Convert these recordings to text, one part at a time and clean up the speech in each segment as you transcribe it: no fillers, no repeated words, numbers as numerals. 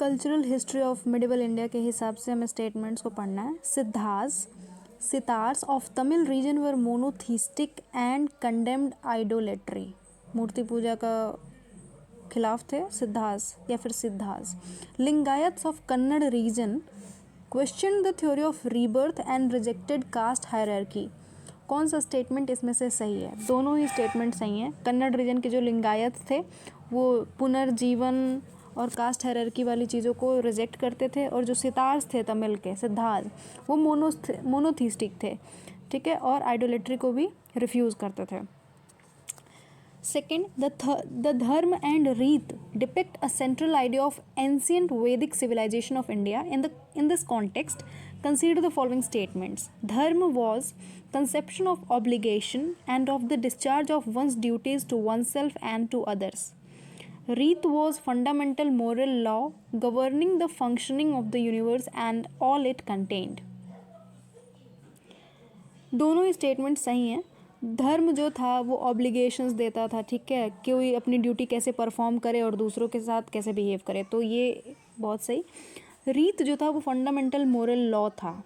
Cultural history of medieval India के हिसाब से हमें स्टेटमेंट्स को पढ़ना है. Siddhars of Tamil region were monotheistic and condemned idolatry. मूर्ति पूजा का खिलाफ थे सिद्धास या फिर Siddhas. Lingayats of Kannada region question the theory of rebirth and rejected caste hierarchy. कौन सा स्टेटमेंट इसमें से सही है? दोनों ही स्टेटमेंट सही हैं. कन्नड़ रीजन के जो लिंगायत थे वो पुनर्जीवन और कास्ट हायरार्की वाली चीज़ों को रिजेक्ट करते थे, और जो सितार्स थे तमिल के सिद्धार्थ वो मोनोथीस्टिक थे, ठीक है, और आइडोलेट्री को भी रिफ्यूज़ करते थे. Second, the dharma and rita depict a central idea of ancient Vedic civilisation of India. In this context, consider the following statements. Dharma was conception of obligation and of the discharge of one's duties to oneself and to others. Reet was fundamental moral law governing the functioning of the universe and all it contained. दोनों ही statement सही हैं. धर्म जो था वो obligations देता था, ठीक है, कोई अपनी ड्यूटी कैसे परफॉर्म करे और दूसरों के साथ कैसे बिहेव करे, तो ये बहुत सही. रीत जो था वो फंडामेंटल मोरल लॉ था,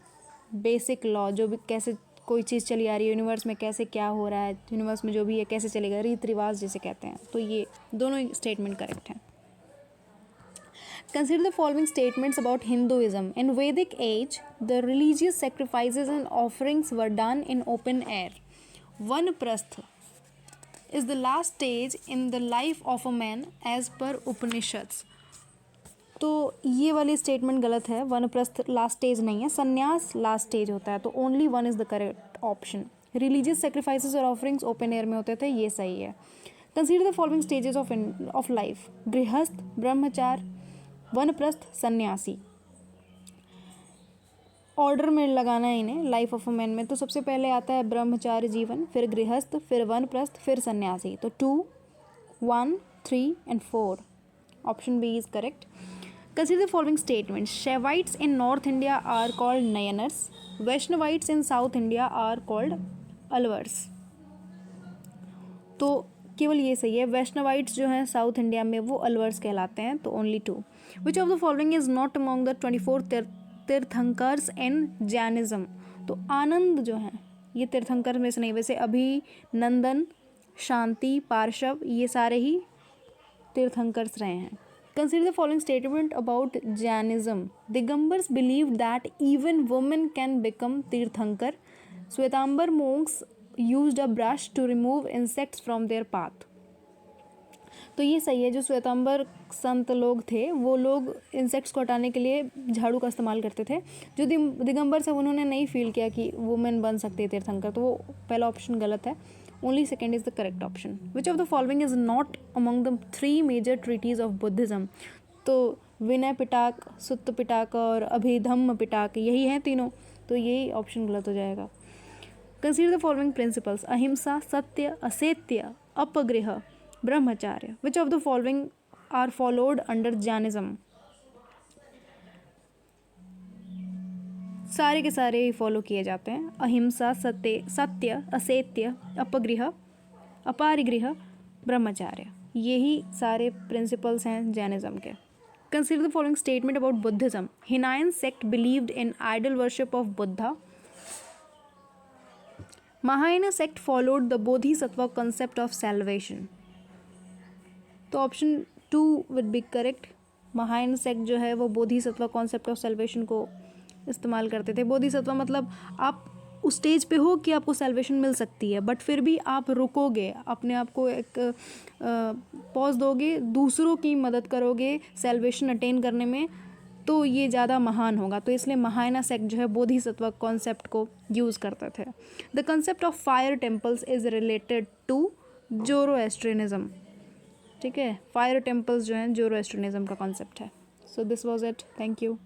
बेसिक लॉ, जो भी कैसे कोई चीज़ चली आ रही है यूनिवर्स में, कैसे क्या हो रहा है यूनिवर्स में, जो भी है कैसे चलेगा, रीत रिवाज जिसे कहते हैं. तो ये दोनों ही स्टेटमेंट करेक्ट हैं. Consider the following statements about Hinduism. In Vedic age, the religious sacrifices and offerings were done in open air. Vanaprastha is the last stage in the life of a man as per Upanishads. तो ये वाली statement गलत है. वनप्रस्थ last stage नहीं है, संन्यास last stage होता है, तो only one is the correct option. Religious sacrifices और ऑफरिंग्स ओपन एयर में होते थे, ये सही है. Consider the following stages of life. गृहस्थ, ब्रह्मचार, वनप्रस्थ, सन्यासी. ऑर्डर में लगाना है इन्हें लाइफ ऑफ अ मैन में. तो सबसे पहले आता है ब्रह्मचार्य जीवन, फिर गृहस्थ, फिर वनप्रस्थ, फिर सन्यासी. तो 2, 1, 3 and 4. Option B is correct. Consider the following statements. Shaivites in North India are called Nayanars. Vaishnavites in South India are called Alvars. तो केवल ये सही है. वैष्णवाइट्स जो हैं साउथ इंडिया में वो अलवर्स कहलाते हैं, तो only 2. Which of the following is not among the 24 Tirthankars in Jainism. तो आनंद जो हैं ये तीर्थंकर में से नहीं. वैसे अभी नंदन, शांति, पार्शव ये सारे ही तीर्थंकर्स रहे हैं. Consider the following statement about Jainism. Digambars believed that even women can become Tirthankar. Shwetambar monks used a brush to remove insects from their path. तो ये सही है. जो श्वेतांबर संत लोग थे वो लोग इंसेक्ट्स को हटाने के लिए झाड़ू का इस्तेमाल करते थे. जो दिगंबर से उन्होंने नहीं फील किया कि वुमेन बन सकती है तीर्थंकर, तो वो पहला ऑप्शन गलत है. Only second is the correct option. Which of the following is not among the 3 major treaties of Buddhism? तो विनय पिटाक, सुत्त पिटाक और अभिधम्म पिटाक यही हैं तीनों, तो यही ऑप्शन गलत हो जाएगा. Consider the following principles. अहिंसा, सत्य, असत्य, अपगृह, ब्रह्मचार्य. Which of the following are followed under Jainism? सारे के सारे ही फॉलो किए जाते हैं. अहिंसा, सत्य, असत्य, अपगृह, अपारिगृह, ब्रह्मचार्य, यही सारे प्रिंसिपल्स हैं जैनिज्म के. Consider the following statement about Buddhism. Hinayana sect believed in idol worship of Buddha. Mahayana sect followed the Bodhisattva concept of salvation. तो option 2 would be correct. Mahayana sect जो है वो बोधिसत्व कॉन्सेप्ट ऑफ सैल्वेशन को इस्तेमाल करते थे. बोधिसत्व मतलब आप उस स्टेज पे हो कि आपको सैल्वेशन मिल सकती है, बट फिर भी आप रुकोगे, अपने आप को एक पॉज दोगे, दूसरों की मदद करोगे सैल्वेशन अटेन करने में, तो ये ज़्यादा महान होगा. तो इसलिए महायाना सेक्ट जो है बोधिसत्व कॉन्सेप्ट को यूज़ करते थे. The concept of fire temples is related to Zoroastrianism. ठीक है, फायर टेम्पल्स जो हैं जोरोएस्ट्रियनिज्म का कॉन्सेप्ट है. So this was it. Thank you.